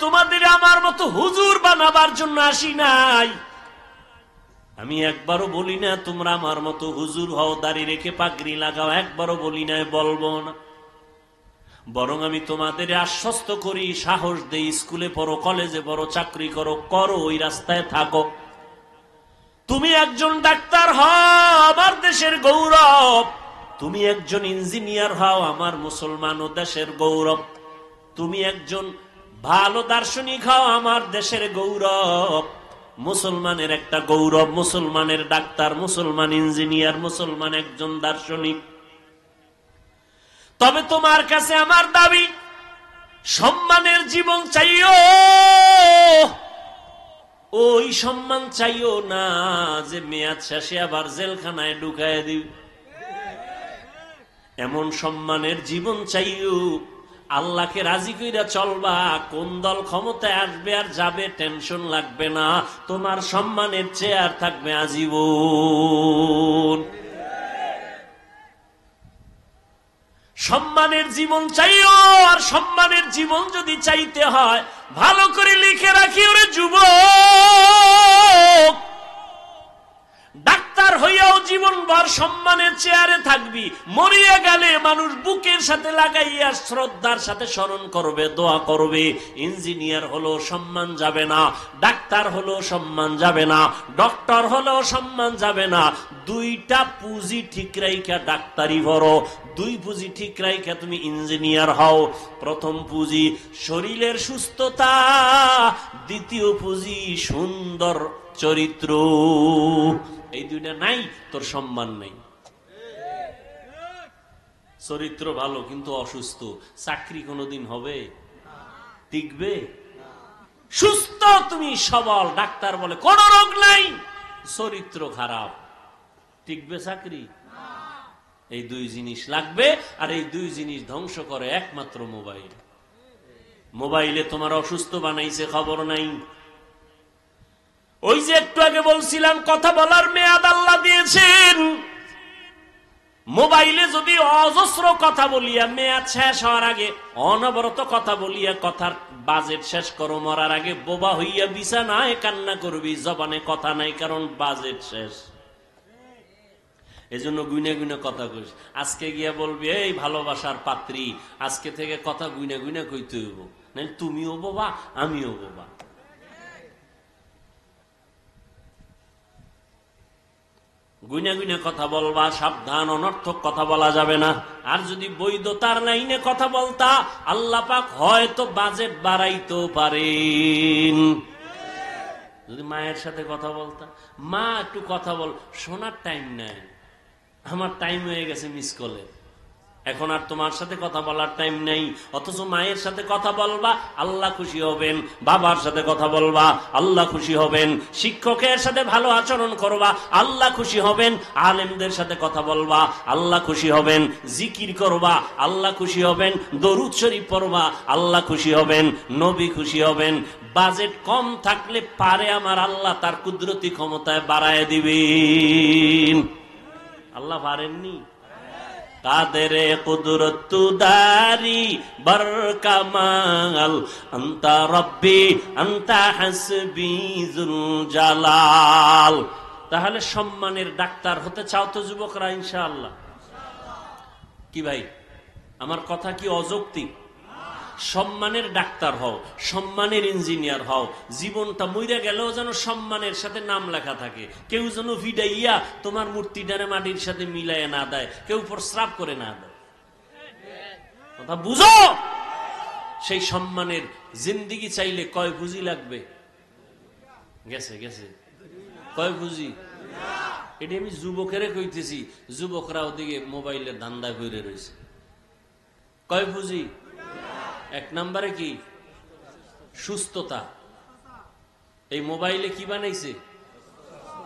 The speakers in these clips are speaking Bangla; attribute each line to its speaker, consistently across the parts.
Speaker 1: তোমাদের আমার মতো হুজুর বানাবার জন্য আসি নাই। আমি একবারও বলি না তোমরা আমার মতো হুজুর হও, দাড়ি রেখে পাগড়ি লাগাও, একবারও বলি না, বলবো না। বরং আমি তোমাদের আশ্বস্ত করি, সাহস দেই, স্কুলে পড়ো, কলেজে পড়ো, চাকরি করো, ওই রাস্তায় থাকো। তুমি একজন ডাক্তার হও, আমার দেশের গৌরব। তুমি একজন ইঞ্জিনিয়ার হও, আমার মুসলমান ও দেশের গৌরব। তুমি একজন ভালো দার্শনিক হও, আমার দেশের গৌরব। মুসলমানের একটা গৌরব, মুসলমানের ডাক্তার, মুসলমান ইঞ্জিনিয়ার, মুসলমান একজন দার্শনিক। তবে তোমার কাছে আমার দাবি, সম্মানের জীবন চাইও। ওই সম্মান চাইও না যে মেয়াদ শেষে আবার জেলখানায় ঢুকায় দিও। এমন সম্মানের জীবন চাইও, আল্লাহকে রাজি কইরা চলবা। কোন দল ক্ষমতায় আসবে আর যাবে টেনশন লাগবে না, তোমার সম্মানের চেয়ার থাকবে আজীবন। সম্মানের জীবন চাইও। আর সম্মানের জীবন যদি চাইতে হয়, ভালো করে লিখে রাখি ওরে যুবক, ডাক্তার হইয়াও জীবনভর সম্মানের চেয়ারে থাকবি। মরিয়া গেলে মানুষ বুকের সাথে লাগাইয়া শ্রদ্ধার সাথে স্মরণ করবে, দোয়া করবে। ইঞ্জিনিয়ার হলো সম্মান যাবে না, ডাক্তার হলো সম্মান যাবে না, ডক্টর হলো সম্মান যাবে না। দুইটা পুঁজি ঠিক রাইখা ডাক্তারি ভরো, দুই পুঁজি ঠিক রাইখা তুমি ইঞ্জিনিয়ার হও। প্রথম পুঁজি শরীরের সুস্থতা, দ্বিতীয় পুঁজি সুন্দর চরিত্র। এই দুইটা নাই, তোর সম্মান নেই। চরিত্র ভালো কিন্তু অসুস্থ, চাকরি কোনোদিন হবে? টিকবে? সুস্থ তুমি সবল, ডাক্তার বলে কোন রোগ নাই, চরিত্র খারাপ, টিকবে চাকরি? এই দুই জিনিস লাগবে। আর এই দুই জিনিস ধ্বংস করে একমাত্র মোবাইল। মোবাইলে তোমার অসুস্থ বানাইছে, খবর নাই। ওই যে একটু আগে বলছিলাম, কথা বলার মেয়াদ আল্লাহ দিয়েছেন। মোবাইলে যদি অজস্র কথা বলিয়া মেয়াদ শেষ হওয়ার আগে অনবরত কথা বলিয়া কথার বাজেট শেষ করো, মরার আগে বোবা হইয়া বিছানায় কান্না করবি, জবানে কথা নাই, কারণ বাজেট শেষ। এজন্য গুইনা গুইনা কথা কইস। আজকে গিয়া বলবি এই ভালোবাসার পাত্রী, আজকে থেকে কথা গুইনা গুইনা কইতে হইব, নাহলে তুমিও বোবা আমিও বোবা। গুইনা গুইনা কথা বলবা, সাবধান, অনর্থক কথা বলা যাবে না। আর যদি বৈধতার লাইনে কথা বলতা, আল্লাহ পাক হয়তো বাজেট বাড়াইতেও পারেন। যদি মায়ের সাথে কথা বলতা, মা একটু কথা বল, শোনার টাইম নাই, আমার টাইম হয়ে গেছে মিস কলে, এখন আর তোমার সাথে কথা বলার টাইম নেই। অথচ মায়ের সাথে কথা বলবা, আল্লাহ খুশি হবেন। বাবার সাথে কথা বলবা, আল্লাহ খুশি হবেন। শিক্ষকের সাথে ভালো আচরণ করবা, আল্লাহ খুশি হবেন। আলেমদের সাথে কথা বলবা, আল্লাহ খুশি হবেন। জিকির করবা, আল্লাহ খুশি হবেন। দরুদ শরীফ পড়বা, আল্লাহ খুশি হবেন, নবী খুশি হবেন। বাজেট কম থাকলে পারে আমার আল্লাহ তার কুদরতি ক্ষমতায় বাড়ায় দিবেন। আল্লাহ পারেননি? কাদেরে কুদরত দারি বরকামাল, আনতা রব্বি আনতা হাসবি যুল জালাল। তাহলে সম্মানের ডাক্তার হতে চাও তো যুবকরা? ইনশাআল্লাহ। কি ভাই, আমার কথা কি অযৌক্তিক? সম্মানের ডাক্তার হও, সম্মানের ইঞ্জিনিয়ার হও। জীবনটা মইরা গেলেও যেন সম্মানের সাথে নাম লেখা থাকে। কেউ যেন ভিডাইয়া তোমার মূর্তিটারে মাটির সাথে মিলাইয়া না দেয়, কেউ প্রস্রাব করে না দেয়। কথা বুঝো? সেই সম্মানের জিন্দিগি চাইলে কয় পুঁজি লাগবে? গেছে গেছে, কয় পুঁজি? এটি আমি যুবকেরে কইতেছি, যুবকরা ওদিকে মোবাইলের ধান্দা করে রয়েছে। কয় পুঁজি? এক নম্বরে কি? সুস্থতা। এই মোবাইলে কি বানাইছে?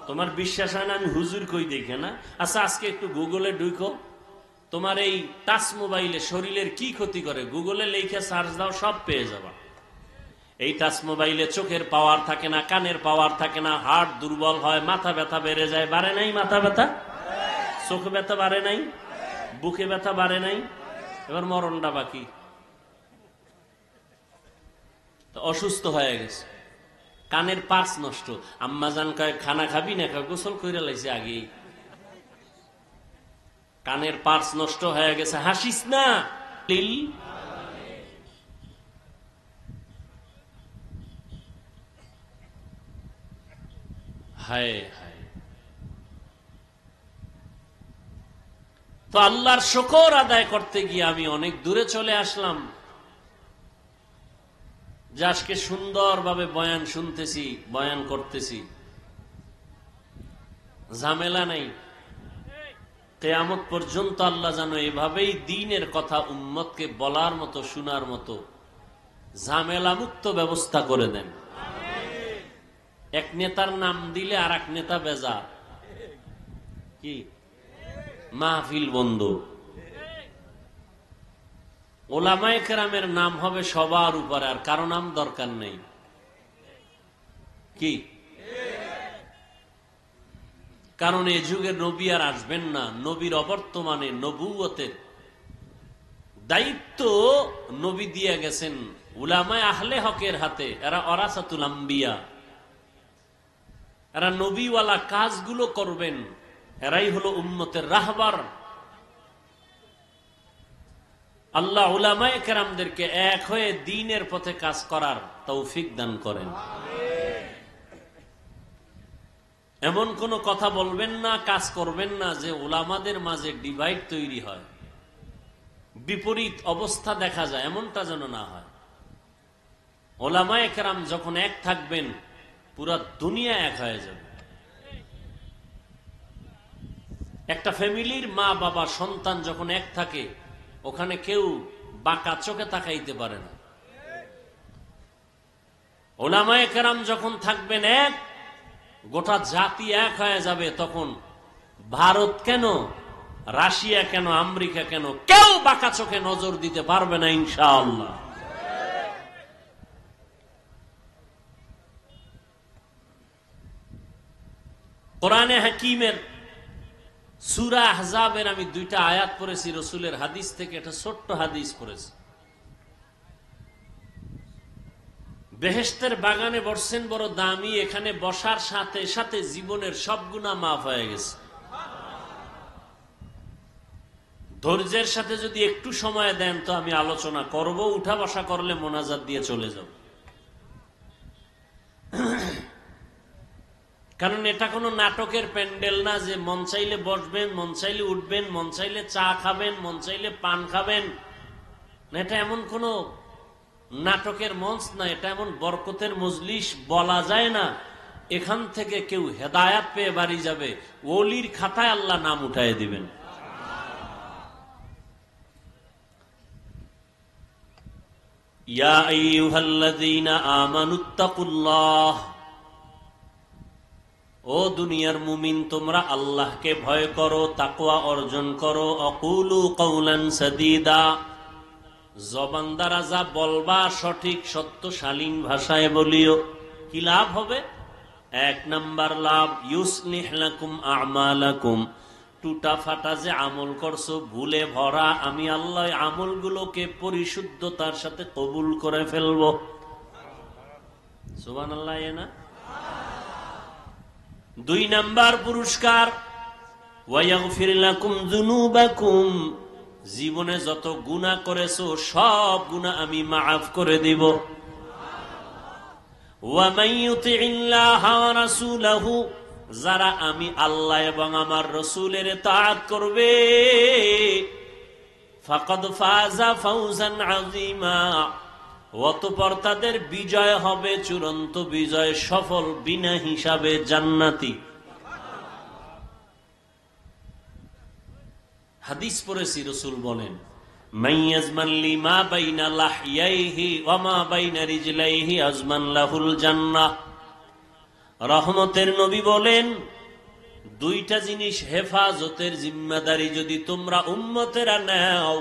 Speaker 1: তোমার বিশ্বাস হয় না? আমি হুজুর কই দেখে না। আচ্ছা, আজকে একটু গুগলে ঢুকো, তোমার এই টাচ মোবাইলে শরীরের কি ক্ষতি করে গুগলে লেখা সার্চ দাও, সব পেয়ে যাবা। এই টাচ মোবাইলে চোখের পাওয়ার থাকে না, কানের পাওয়ার থাকে না, হার্ট দুর্বল হয়, মাথা ব্যথা বেড়ে যায়। বাড়ে নাই মাথা ব্যথা? চোখ ব্যথা বাড়ে নাই? বুকে ব্যথা বাড়ে নাই? এবার মরণটা বাকি। তো অসুস্থ হয়ে গেছে, কানের পার্স নষ্ট। আম্মাজান কয় খানা খাবি না, কয় গোসল কইরা লাইছে আগেই। কানের পার্স নষ্ট হয়ে গেছে, হাসিস না। হায় হায়। তো আল্লাহর শুকর আদায় করতে গিয়ে আমি অনেক দূরে চলে আসলাম, যে আজকে সুন্দরভাবে বয়ান শুনতেছি, বয়ান করতেছি, ঝামেলা নাই। কিয়ামত পর্যন্ত আল্লাহ যেন এভাবেই দ্বীনের কথা উম্মতকে বলার মতো, শোনার মতো ঝামেলা মুক্ত ব্যবস্থা করে দেন। এক নেতার নাম দিলে আর এক নেতা বেজা, কি মাহফিল বন্ধ। ওলামায়ে কেরামের নাম হবে সবার উপরে, আর কারো নাম দরকার নেই। কি কারণ এই যুগে নবী আর আসবেন না। নবীর অবর্তমানে নবুয়তের দায়িত্ব নবী দিয়ে গেছেন উলামায়ে আহলে হকের হাতে। এরা ওরাসাতুল আম্বিয়া, এরা নবীওয়ালা কাজগুলো করবেন, এরাই হলো উম্মতের রাহবার। আল্লাহ উলামায়ে কেরামদেরকে এক হয়ে দ্বীনের পথে কাজ করার তৌফিক দান করেন। এমন কোন কথা বলবেন না, কাজ করবেন না যে উলামাদের মাঝে ডিভাইড তৈরি হয়, বিপরীত অবস্থা দেখা যায়, এমনটা যেন না হয়। উলামায়ে কেরাম যখন এক থাকবেন, পুরা দুনিয়া এক হয়ে যাবে। একটা ফ্যামিলির মা বাবা সন্তান যখন এক থাকে, ওখানে কেউ বাঁকা চোখে তাকাইতে পারে না। উলামায়ে কেরাম যখন থাকবেন এক, গোটা জাতি এক হয়ে যাবে। তখন ভারত কেন, রাশিয়া কেন, আমেরিকা কেন, কেউ বাঁকা চোখে নজর দিতে পারবে না ইনশাআল্লাহ। কোরআনে হাকিমের সূরা আহজাবের আমি 2টা আয়াত পড়েছি রাসূলের হাদিস থেকে। এটা ছোট্ট হাদিস পড়েছি। বেহেশতের বাগানে বসছেন বড় দামি, এখানে বসার সাথে সাথে জীবনের সব গুনাহ মাফ হয়ে গেছে। ধৈর্যের সাথে যদি একটু সময় দেন তো আমি আলোচনা করব, উঠা বসা করলে মোনাজাত দিয়ে চলে যাব। কারণ এটা কোনো নাটকের প্যান্ডেল না যে মন চাইলে বসবেন, মন চাইলে উঠবেন, মন চাইলে চা খাবেন, মন চাইলে পান খাবেন। এটা এমন কোন নাটকের মঞ্চ না, এটা এমন বরকতের মজলিস বলা যায় না। এখান থেকে কেউ হেদায়াত পেয়ে বাড়ি যাবে, ওলির খাতায় আল্লাহ নাম উঠায় দিবেন। ইয়া আইয়ুহাল্লাযীনা আমানুত্তাকুল্লাহ, ও দুনিয়ার মুমিন তোমরা আল্লাহকে ভয় করো, তাকওয়া অর্জন করো। অকুলু কওলান সাদীদা, জবান দ্বারা যা বলবা সঠিক সত্য শালীন ভাষায় বলিও। কি লাভ হবে? 1 নাম্বার লাভ, ইউসলিহ লাকুম আমালাকুম, টুটা ফাটা যে আমল করছো ভুলে ভরা, আমি আল্লাহ আমলগুলোকে পরিশুদ্ধতার সাথে কবুল করে ফেলবো। সুবহানাল্লাহ। না 2 নাম্বার পুরস্কার, ওয়ায়াগফির লাকুম যুনুবাকুম, জীবনে যত গুনাহ করেছো সব গুনাহ আমি মাফ করে দেব। ওয়া মান ইউতিইল্লাহ ওয়া রাসূলাহু, যারা আমি আল্লাহ এবং আমার রাসূলের ইতাআত করবে, ফাকাদ ফাযা ফাওজান আযীমা, অতঃপর তাদের বিজয় হবে চূড়ান্ত বিজয়, সফল বিনা হিসাবে জান্নাতি। হাদিস পড়েছি, রাসূল বলেন, মাইয়াজমান লিমা বাইনা লাহইয়াইহি ওয়া মা বাইনা রিজলাইহি আজমান লাহুল জান্নাহ। রহমতের নবী বলেন, 2টা জিনিস হেফাজতের জিম্মাদারি যদি তোমরা উম্মতেরা নাও,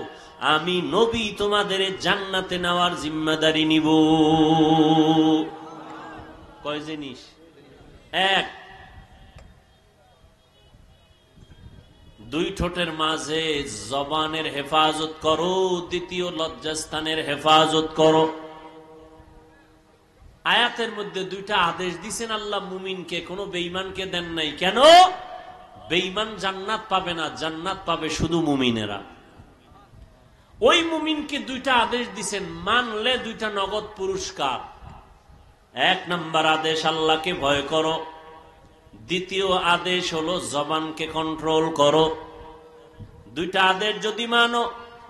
Speaker 1: আমি নবী তোমাদের জান্নাতে নেওয়ার জিম্মাদারি নিব। কয় জিনিস? 1, 2 ঠোঁটের মাঝে জবানের হেফাজত করো। 2 লজ্জাস্থানের হেফাজত করো। আয়াতের মধ্যে দুইটা আদেশ দিছেন আল্লাহ মুমিনকে, কোনো বেঈমানকে দেন নাই। কেন? বেঈমান জান্নাত পাবে না, জান্নাত পাবে শুধু মুমিনেরা। ওই মুমিনকে দুইটা আদেশ দিছেন, মানলে দুইটা নগদ পুরস্কার। এক নাম্বার আদেশ আল্লাহকে ভয় করো, দ্বিতীয় আদেশ হলো জবানকে কন্ট্রোল করো। দুইটা আদেশ যদি মানো,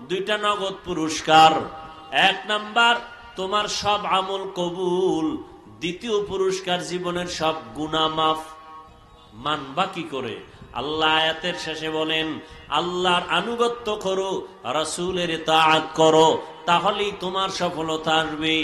Speaker 1: দুইটা নগদ পুরস্কার। এক নাম্বার তোমার সব আমল কবুল, দ্বিতীয় পুরস্কার জীবনের সব গুনাহ মাফ। মানবা কি করে? আল্লাহ আয়াতের শেষে বলেন আল্লাহর আনুগত্য করো, রাসূলের ইতাআত করো, তাহলেই তোমার সফলতা আসবে।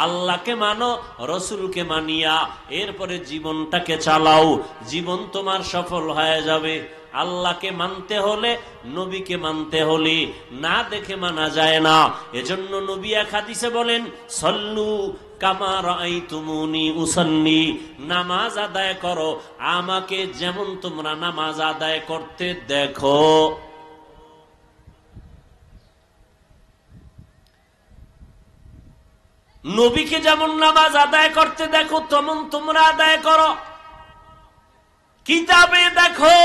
Speaker 1: আল্লাহকে মানো, রাসূলকে মানিয়া এরপরে জীবনটাকে চালাও, জীবন তোমার সফল হয়ে যাবে। আল্লাহকে মানতে হলে, নবীকে মানতে হলে না দেখে মানা যায় না। এজন্য নবী এক হাদিসে বলেন সল্লু কামা রাআইতুমুনি উসাল্লি, নামাজ আদায় করো আমাকে যেমন তোমরা নামাজ আদায় করতে দেখো। নবীকে যেমন নামাজ আদায় করতে দেখো তেমন তোমরা আদায় করো। কিতাবে দেখো,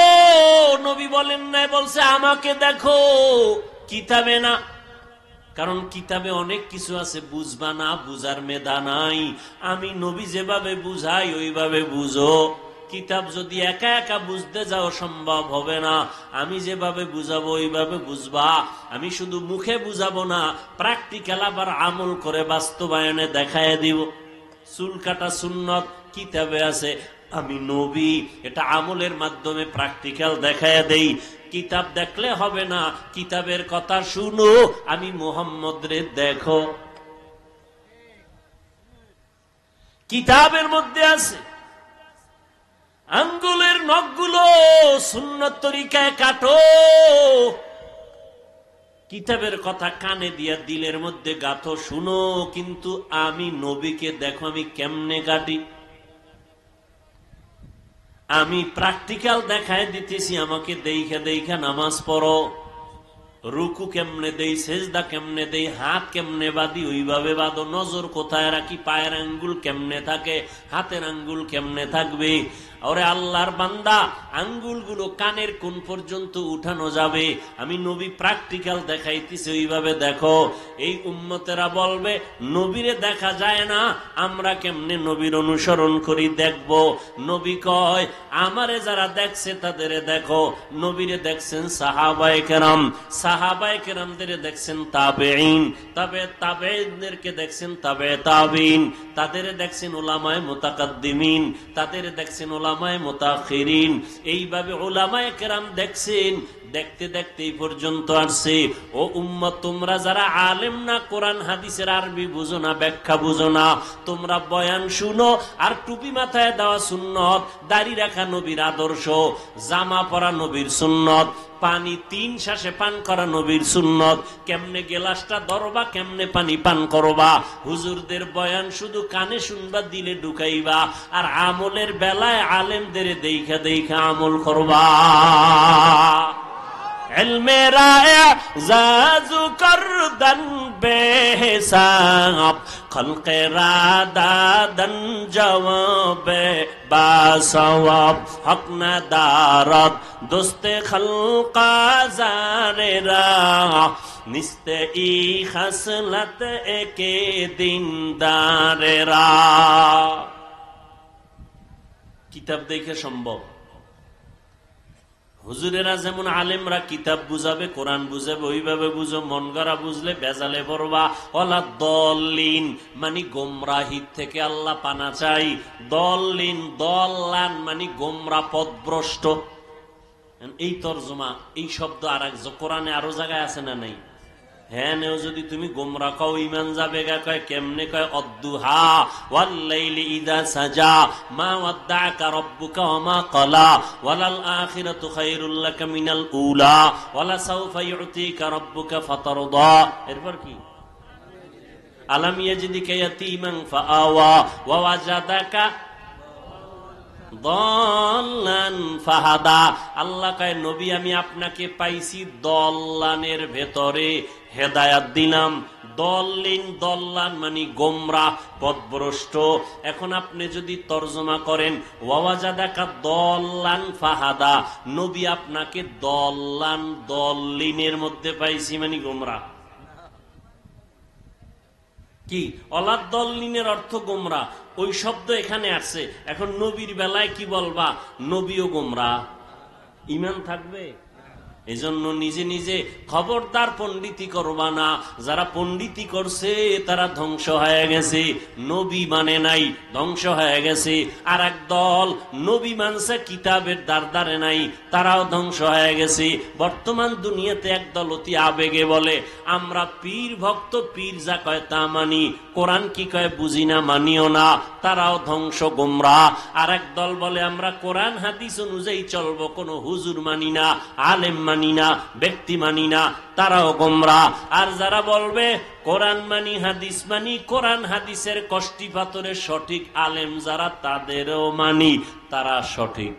Speaker 1: নবী বলেন না, বলছে আমাকে দেখো, কিতাবে না। কারণ কিতাবে অনেক কিছু আছে বুঝবা না, বুঝার মেধা নাই। আমি নবী যেভাবে বুঝাই ওইভাবে বুঝো। কিতাব যদি একা একা বুঝতে যাও সম্ভব হবে না। আমি যেভাবে বুঝাবো ওইভাবে বুঝবা। আমি শুধু মুখে বুঝাবো না, প্র্যাকটিক্যাল আবার আমল করে বাস্তবায়নে দেখায় দিব। চুল কাটা সুন্নত কিতাবে আছে, আমি নবী এটা আমলের মাধ্যমে প্র্যাকটিক্যাল দেখায় দেই। কিতাব দেখলে হবে না, কিতাবের কথা শুনো, আমি মুহাম্মদ রে দেখো। কিতাবের মধ্যে আছে আঙ্গুলের নখগুলো সুন্নত তরিকায় কাটো। কিতাবের কথা কানে দিয়া দিলের মধ্যে গাঁথো, শুনো, কিন্তু আমি নবীকে দেখো আমি কেমনে কাটি। আমি প্র্যাকটিক্যাল দেখায় দিতেছি, আমাকে দেইখা দেইখা নামাজ পড়ো। রুকু কেমনে দেই, সেজদা কেমনে দেই, হাত কেমনে বাঁধি ওইভাবে বাঁধো। নজর কোথায় রাখি, পায়ের আঙ্গুল কেমনে থাকে, হাতের আঙ্গুল কেমনে থাকবে। ওরে আল্লাহর বান্দা, আঙ্গুলগুলো কানের কোন পর্যন্ত উঠানো যাবে, আমি নবী প্র্যাকটিক্যাল দেখাইতেছি, ওইভাবে দেখো। এই উম্মতেরা বলবে নবীরে দেখা যায় না, আমরা কেমনে নবীর অনুসরণ করি দেখব। নবী কয় আমারে যারা দেখছে তাদের দেখো। নবীরে দেখছেন সাহাবায়ে কেরাম, সাহাবায়ে কেরামদের দেখছেন তাবেঈন, তাবেঈনদেরকে দেখছেন তাবে তাবেঈন, তাদের দেখছেন উলামায়ে মুতাকাদ্দিমিন, তাদের দেখছেন উলামায়ে মুতাখিরিন। এইভাবে উলামায়ে কেরাম দেখছেন, দেখতে দেখতে এই পর্যন্ত আসছে। ও উম্মত, তোমরা যারা আলেম না, কোরআন হাদিসের আরবি বুঝো না, ব্যাখ্যা বুঝো না, তোমরা বয়ান শুনো আর টুপি মাথায় দেওয়া সুন্নত, দাড়ি রাখা নবীর আদর্শ, জামা পরা নবীর সুন্নত, পানি 3 শ্বাসে পান করা নবীর সুন্নত, কেমনে গেলাসটা ধরবা, কেমনে পানি পান করবা। হুজুরদের বয়ান শুধু কানে শুনবা, দিলে ঢুকাইবা, আর আমলের বেলায় আলেমদের দেইখা দেইখা আমল করবা। ইলমে রা'জাজু করদান বেহিসাব, খলকে রাদাদান জওয়াবে বাসওয়াব, হক না দারদ দোস্তে খলকা জারেরা, নিস্তে ই খাসলত একে দিনদারেরা। কিতাব দেখে সম্ভব। হুজুরেরা যেমন আলেমরা কিতাব বুঝাবে, কোরআন বুঝাবে, ওইভাবে বুঝো। মন গড়া বুঝলে বেজালে পড়বা। ওয়ালা দল্লিন মানে গোমরাহির থেকে আল্লাহ পানা চাই। দল্লিন দল্লান মানে গোমরা, পথভ্রষ্ট। এই তরজমা, এই শব্দ আর এক কোরআনে আরো জায়গায় আছে না নাই? হ্যাঁ, নেও যদি তুমি গোমরা কও ইমান যাবে গা। কয় কেমনে? কয় অদ্দুহা ওয়াল লাইলি ইযা সাজা মা ওয়াদ্দাআকা রাব্বুকা ওয়া মা ক্বালা ওয়ালাল আখিরাতু খায়রুল লাকা মিনাল উলা ওয়ালা সাওফা ইউতিকা রাব্বুকা ফাতারদা। এরপর কি? আলাম ইয়াজিদিকা ইয়াতীমান ফাআওয়া ওয়া ওয়াজাদাকা দল্লান ফাহাদা। আল্লাহ কয় নবী আমি আপনাকে পাইছি দল্লানের ভেতরে, হেদায়াত দিলাম। দল্লিন দল্লান মানে গোমরাহ, পথভ্রষ্ট। এখন আপনি যদি তরজমা করেন ওয়াজাদাকা দল্লান ফাহাদা, নবী আপনাকে দল্লান দল্লিনের মধ্যে পাইছি মানে গোমরাহ। কি অলাদ দল্লিনের অর্থ গোমরা, ওই শব্দ এখানে আসছে। এখন নবীর বেলায় কি বলবা? নবীও গোমরা, ঈমান থাকবে? এজন্য নিজে নিজে খবরদার পণ্ডিতি করবা না। যারা পণ্ডিতি করছে তারা ধ্বংস হয়ে গেছে, নবী মানে নাই, ধ্বংস হয়ে গেছে। আর এক দল নবী মানছে, কিতাবের দ্বারে নাই, তারাও ধ্বংস হয়ে গেছে। বর্তমান দুনিয়াতে একদল অতি আবেগে বলে আমরা পীর ভক্ত, পীর যা কয় তা মানি, কোরআন কি কয় বুঝি না, মানিও না, তারাও ধ্বংস, গোমরা। আর এক দল বলে আমরা কোরআন হাদিস অনুযায়ী চলবো, কোনো হুজুর মানি না, আলেম মানি না, ব্যক্তি মানি না, তারাও গোমরা। আর যারা বলবে কোরআন মানি, হাদিস মানি, কোরআন হাদিসের কষ্টি পাথরের সঠিক আলেম যারা, তাদেরও মানি, তারা সঠিক।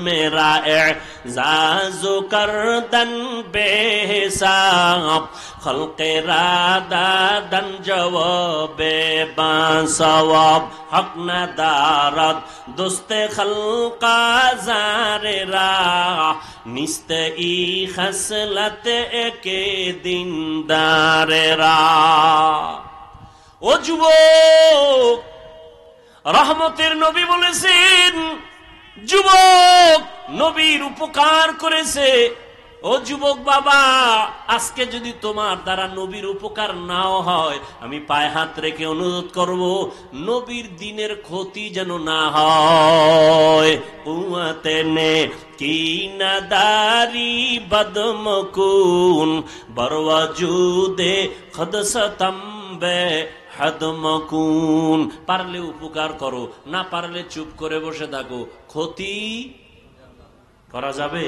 Speaker 1: মেরা এজাজু করদন বেহিসাব, খলকে রাদাদন জওয়াবে বাসওয়াব, হক না দারদ দোস্তে খলকা জারেরা, নিস্তে ই খসলত একে দিনদারেরা। ও যুবক, রহমতের নবী বলেছেন যুবক নবীর উপকার করেছে। ও যুবক বাবা, আজকে যদি তোমার দ্বারা নবীর উপকার নাও হয়, আমি পায়ে হাত রেখে অনুরোধ করব নবীর দিনের ক্ষতি যেন না হয়। কুয়াতে নে কি নাদারি বদমকুন, বরওয়াজুদে খদসতম্বে হাদমকুন। পারলে উপকার করো, না পারলে চুপ করে বসে থাকো, ক্ষতি করা যাবে?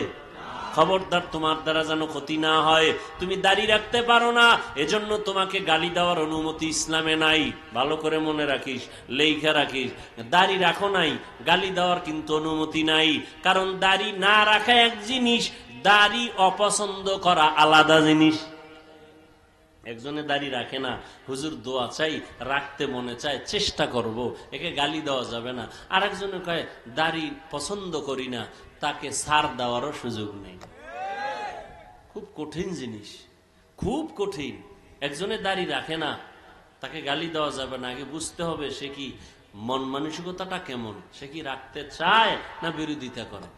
Speaker 1: খবরদার তোমার দ্বারা যেন ক্ষতি না হয়। তুমি দাড়ি রাখতে পারো না, এজন্য তোমাকে গালি দেওয়ার অনুমতি ইসলামে নাই। ভালো করে মনে রাখিস, লেখা রাখিস, দাড়ি রাখো নাই, গালি দেওয়ার কিন্তু অনুমতি নাই। কারণ দাড়ি না রাখা এক জিনিস, দাড়ি অপছন্দ করা আলাদা জিনিস। একজনে দাড়ি রাখে না, হুজুর দোয়া চাই, রাখতে মনে চায়, চেষ্টা করব, একে গালি দেওয়া যাবে না। আর একজনে কয় দাড়ি পছন্দ করি না, তাকে ছাড় দেওয়ারও সুযোগ নেই। খুব কঠিন জিনিস, খুব কঠিন। একজনে দাড়ি রাখে না, তাকে গালি দেওয়া যাবে না। আগে বুঝতে হবে সে কি মন মানসিকতাটা কেমন, সে কি রাখতে চায় না বিরোধিতা করে।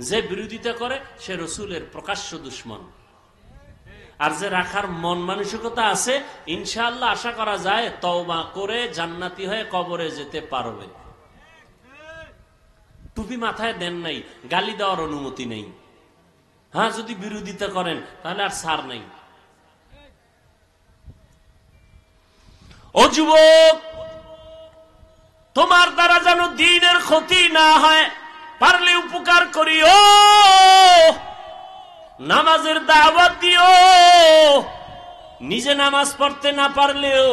Speaker 1: যে বিরোধিতা করে সে রসুলের প্রকাশ্য দুশ্মন। আর যে রাখার মন মানসিকতা আছে, ইনশাআল্লাহ আশা করা যায় তওবা করে জান্নাতি হয়ে কবরে যেতে পারবে। টুপি মাথায় দেন নাই, গালি দেওয়ার অনুমতি নেই। হ্যাঁ, যদি বিরোধিতা করেন তাহলে আর ছাড় নেই। ও যুবক, তোমার দ্বারা যেন দ্বীনের ক্ষতি না হয়, পারলে উপকার করিও, নামাজের দাওয়াত দিও। নিজে নামাজ পড়তে না পারলেও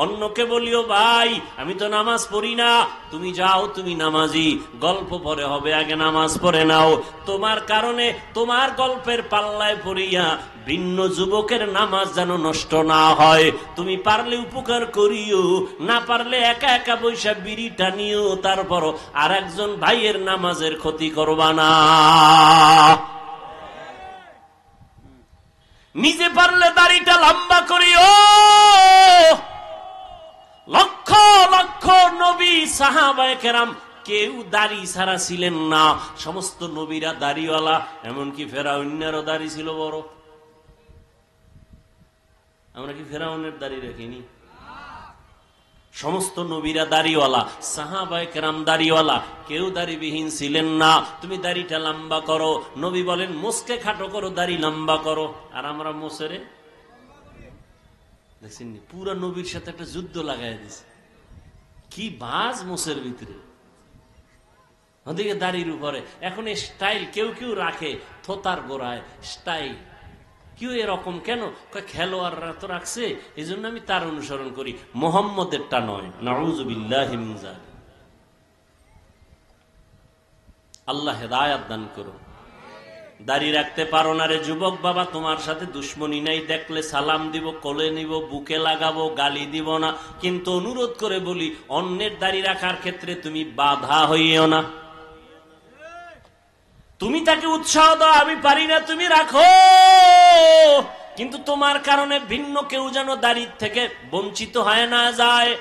Speaker 1: অন্যকে বলিও ভাই আমি তো নামাজ পড়ি না, তুমি যাও, তুমি নামাজি, গল্প পরে হবে, আগে নামাজ পড়ে নাও। তোমার কারণে তোমার গল্পের পাল্লায় পড়িয়া ভিন্ন যুবকের নামাজ যেন নষ্ট না হয়। তুমি পারলে উপকার করিও, না পারলে একা একা বৈশা বিড়ি টানিও, তারপর আর একজন ভাইয়ের নামাজের ক্ষতি করবা না। নিজে পারলে দাড়িটা লম্বা করিও। লক্ষ লক্ষ নবী সাহাবায়ে কেরাম কেউ দাড়ি ছাড়া ছিলেন না, সমস্ত নবীরা দাড়িওয়ালা। এমনকি ফেরাউনেরও দাড়ি ছিল বড়। আমরা কি ফেরাউনের দাড়ি রাখিনি? সমস্ত নবীরা দাড়িওয়ালা, সাহাবায়ে কেরাম দাড়িওয়ালা, কেউ দাড়িবিহীন ছিলেন না। তুমি দাড়িটা লম্বা করো। নবী বলেন মোসকে খাটো করো, দাড়ি লম্বা করো। আর আমরা মোসেরে দেখছেন পুরা নবীর সাথে একটা যুদ্ধ লাগাই দিছে। কি বাজ মোসের ভিতরে, ওদিকে দাড়ির উপরে। এখন স্টাইল কেউ কেউ রাখে থোতার গোড়ায় স্টাইল। কেউ এরকম কেন? খেলোয়াড়রা তো রাখছে, এই জন্য আমি তার অনুসরণ করি, মোহাম্মদেরটা নয়। নাউযুবিল্লাহি মিন যালিক। আল্লাহ হেদায়াত দান করুন। দাড়ি রাখতে পারো না রে যুবক বাবা, তোমার সাথে দুশ্মনী নাই, দেখলে সালাম দিব, কোলে নিব, বুকে লাগাবো, গালি দিব না, কিন্তু অনুরোধ করে বলি অন্যের দাড়ি রাখার ক্ষেত্রে তুমি বাধা হইও না। তুমি তাকে উৎসাহ দাও, আমি পারি না, তুমি রাখো, কিন্তু তোমার কারণে ভিন্ন কেউ যেন দাড়ি থেকে বঞ্চিত হয় না যায়।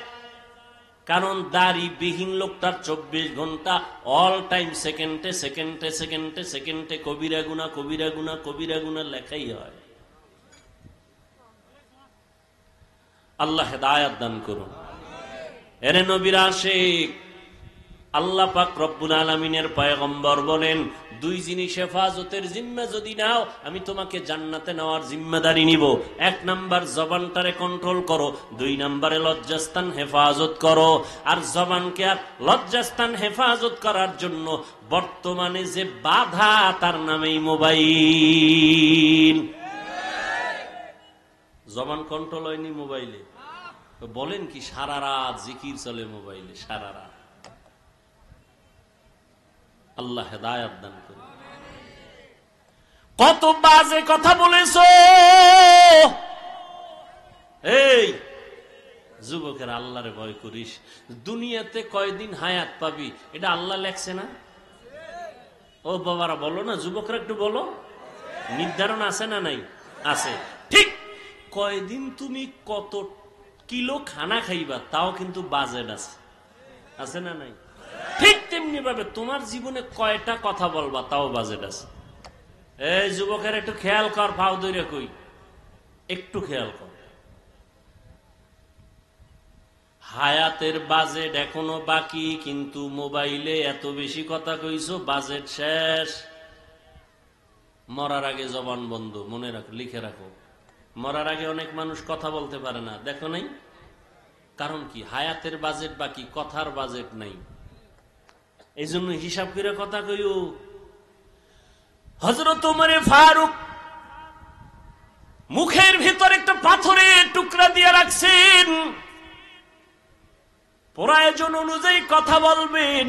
Speaker 1: কারণ দাড়ি বিহীন লোকটার 24 ঘন্টা অল টাইম সেকেন্ডে সেকেন্ডে সেকেন্ডে সেকেন্ডে কবিরা গুনাহ কবিরা গুনাহ কবিরা গুনাহ লেখাই হয়। আল্লাহ হেদায়াত দান করুন। এরে নবীর আশিক, আল্লাহ পাক রব্বুল আলামিনের পয়গম্বর বলেন, দুই জিনিস হেফাজতের জিম্মা যদি নাও, আমি তোমাকে জান্নাতে নেওয়ার জিম্মাদারি নিব। এক নাম্বার জবানটারে কন্ট্রোল করো, দুই নাম্বারে লজ্জাস্থান হেফাজত করো। আর জবানকে আর লজ্জাস্থান হেফাজত করার জন্য বর্তমানে যে বাধা, তার নামেই মোবাইল। জবান কন্ট্রোল হয়নি মোবাইলে? বলেন কি, সারা রাত জিকির চলে মোবাইলে, সারা রাত। আল্লাহ হেদায়াত দান করুন। কত বাজে কথা বলেছো এই যুবকের, আল্লাহরে ভয় করিস। দুনিয়াতে কয়দিন হায়াত পাবি এটা আল্লাহ লেখছে না? ও বাবারা বলো না, যুবকরা একটু বলো, নির্ধারণ আছে না নাই? আছে। ঠিক কয়দিন তুমি কত কিলো খানা খাইবা তাও কিন্তু বাজেট আছে, আছে না নাই? ঠিক তেমনি ভাবে তোমার জীবনে কয়টা কথা বলবা তাও বাজেট আছে। এই যুবকের একটু খেয়াল কর, ফাও দইরা কই, একটু খেয়াল কর। হায়াতের বাজেট এখনো বাকি, কিন্তু মোবাইলে এত বেশি কথা কইছো, বাজেট শেষ। মরার আগে জবান বন্ধ, মনে রাখো, লিখে রাখো। মরার আগে অনেক মানুষ কথা বলতে পারে না, দেখো নাই? কারণ কি? হায়াতের বাজেট বাকি, কথার বাজেট নাই। এই জন্য হিসাব করে কথা কইও। হযরত ওমর ফারুক মুখের ভিতর একটা পাথরের টুকরা দিয়ে রাখছেন, প্রয়োজন অনুযায়ী কথা বলবেন,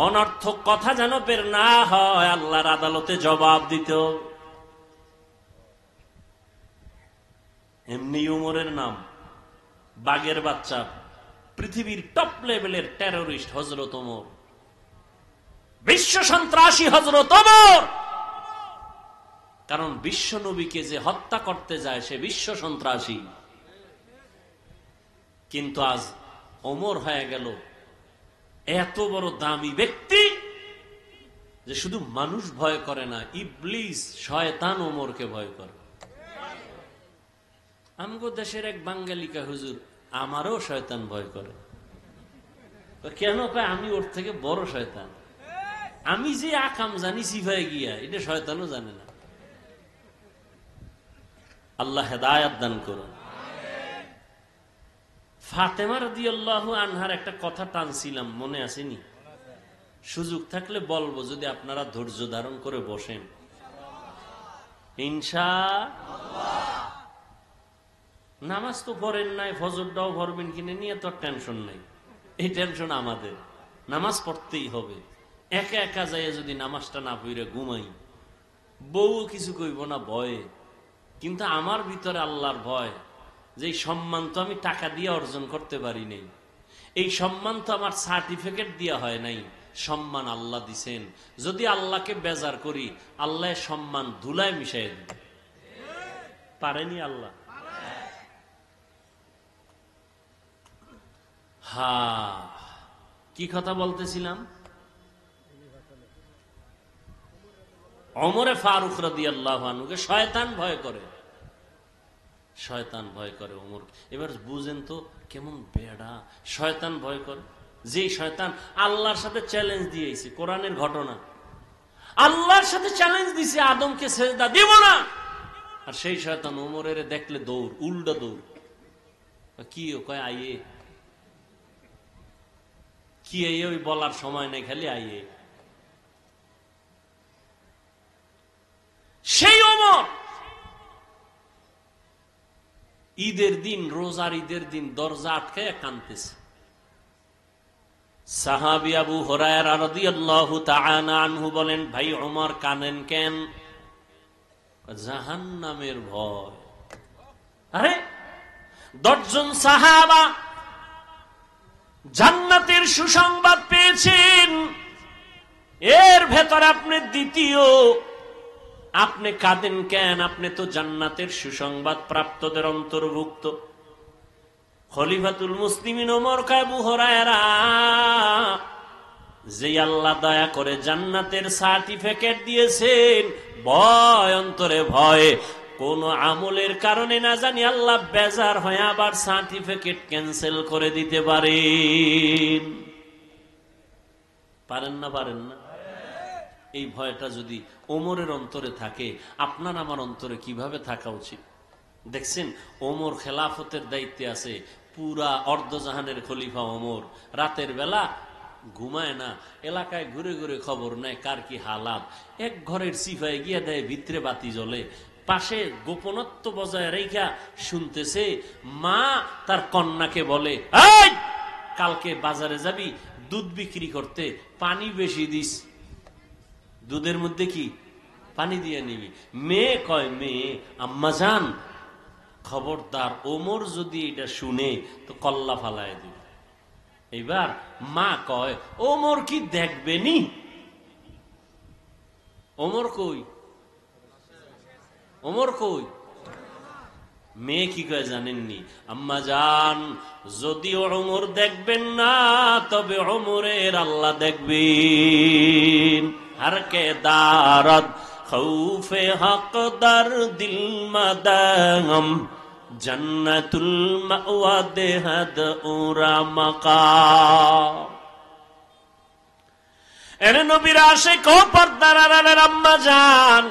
Speaker 1: অনর্থক কথা যেন বের না হয়, আল্লাহর আদালতে জবাব দিতে হবে। এমনি ওমরের নাম বাঘের বাচ্চা, পৃথিবীর টপ লেভেলের টেরোরিস্ট হযরত ওমর, বিশ্ব সন্ত্রাসী হযরত ওমর। কারণ বিশ্ব নবীকে যে হত্যা করতে যায় সে বিশ্ব সন্ত্রাসী। কিন্তু আজ ওমর হয়ে গেল এত বড় দামি ব্যক্তি যে শুধু মানুষ ভয় করে না, ইবলিস শয়তান ওমরকে ভয় করে। আমগো দেশের এক বাঙালিকা হুজুর, আমারও শয়তান ভয় করে। কেন কয়? আমি ওর থেকে বড় শয়তান। আমি যে আকাম জানি সিফায় গিয়া, এটা শয়তানও জানে না। আল্লাহ হেদায়াত দান করুন। ফাতেমা রাদিয়াল্লাহু আনহার একটা কথা টানছিলাম, মনে আসেনি? সুযোগ থাকলে বলবো, যদি আপনারা ধৈর্য ধারণ করে বসেন ইনশাআল্লাহ। নামাজ তো পড়েন নাই, ফজরটাও পড়বেন কিনে নিয়ে তো টেনশন নাই। এই টেনশন আমাদের, নামাজ পড়তেই হবে। একা একা যাইয়া যদি নামাজটা না পড়ে ঘুমাই, বউ কিছু কইব না ভয়ে, কিন্তু আমার ভিতরে আল্লাহর ভয়, যে সম্মান তো আমি টাকা দিয়ে অর্জন করতে পারি নাই, এই সম্মান তো আমার সার্টিফিকেট দিয়া হয় নাই, সম্মান আল্লাহ দিছেন। যদি আল্লাহকে বেজার করি, আল্লাহ সম্মান ধুলায় মিশাই দিবে। পারেনি আল্লাহ? কি কথা বলতেছিলাম? ওমরে ফারুক রাদিয়াল্লাহু আনহুকে শয়তান ভয় করে, শয়তান ভয় করে ওমর। এবার বুঝেন তো কেমন বেড়া শয়তান ভয় করে। যে শয়তান আল্লাহর সাথে চ্যালেঞ্জ দিয়েছে, কোরআনের ঘটনা, আল্লাহর সাথে চ্যালেঞ্জ দিছে আদমকে সেজদা দিব না, আর সেই শয়তান ওমরের দেখলে দৌড়, উল্টা দৌড়। কি কয়? আইয়ে কি আইয়ে, ওই বলার সময় নাই, খালি আইয়ে। সেই ওমর ঈদের দিন, রোজার ঈদের দিন দরজা আটকায় কাঁদতেছে, সাহাবী আবু হুরায়রা রাদিয়াল্লাহু তাআলা আনহু বলেন, ভাই ওমর কানেন কেন? জাহান্নামের ভয়। আরে 10 জন সাহাবা জান্নাতের সুসংবাদ পেয়েছেন, এর ভেতর আপনি দ্বিতীয়, আপনি কাঁদেন কেন? আপনি তো জান্নাতের সুসংবাদ প্রাপ্তদের অন্তর্ভুক্ত। খলিফাতুল মুসলিমিন ওমর কয়, আবু হুরায়রা, যে আল্লাহ দয়া করে জান্নাতের সার্টিফিকেট দিয়েছেন, ভয় অন্তরে ভয়, কোন আমলের কারণে না জানি আল্লাহ বেজার হয়ে আবার সার্টিফিকেট ক্যান্সেল করে দিতে পারেন। পারেন না? পারেন না? এই ভয়টা যদি ওমরের অন্তরে থাকে, আপনার আমার অন্তরে কিভাবে থাকা উচিত? দেখছেন, ওমর খেলাফতের দায়িত্বে আছে, পুরা অর্ধজাহানের খলিফা ওমর। রাতের বেলা ঘুমায় না, এলাকায় ঘুরে ঘুরে খবর নেয় কার কি হালাত। এক ঘরের সিফাই গিয়ে দেয়, ভিতরে বাতি জ্বলে, পাশে গোপনত্ব বজায় রেখা শুনতেছে। মা তার কন্যাকে বলে, এই কালকে বাজারে যাবি দুধ বিক্রি করতে, পানি বেশি দিস, দুধের মধ্যে কি পানি দিয়ে নিবি। মেয়ে কয়, মেয়ে আম্মা জান খবরদার, ওমর যদি এটা শুনে তো কল্লা ফালায় দিবে। এইবার মা কয়, ওমর কি দেখবেনি? ওমর কই? ওমর কই? মেয়ে কি কয় জানেননি? আম্মা জান, যদিও ওমর দেখবেন না, তবে ওমরের আল্লাহ দেখবেন। हर के दारद खौफे हक दर दिल मदगम जन्नतुल मअवा देहद उरा मकाम। এরে নবীর আশিক ও পর্দার আড়ালের আম্মা জান,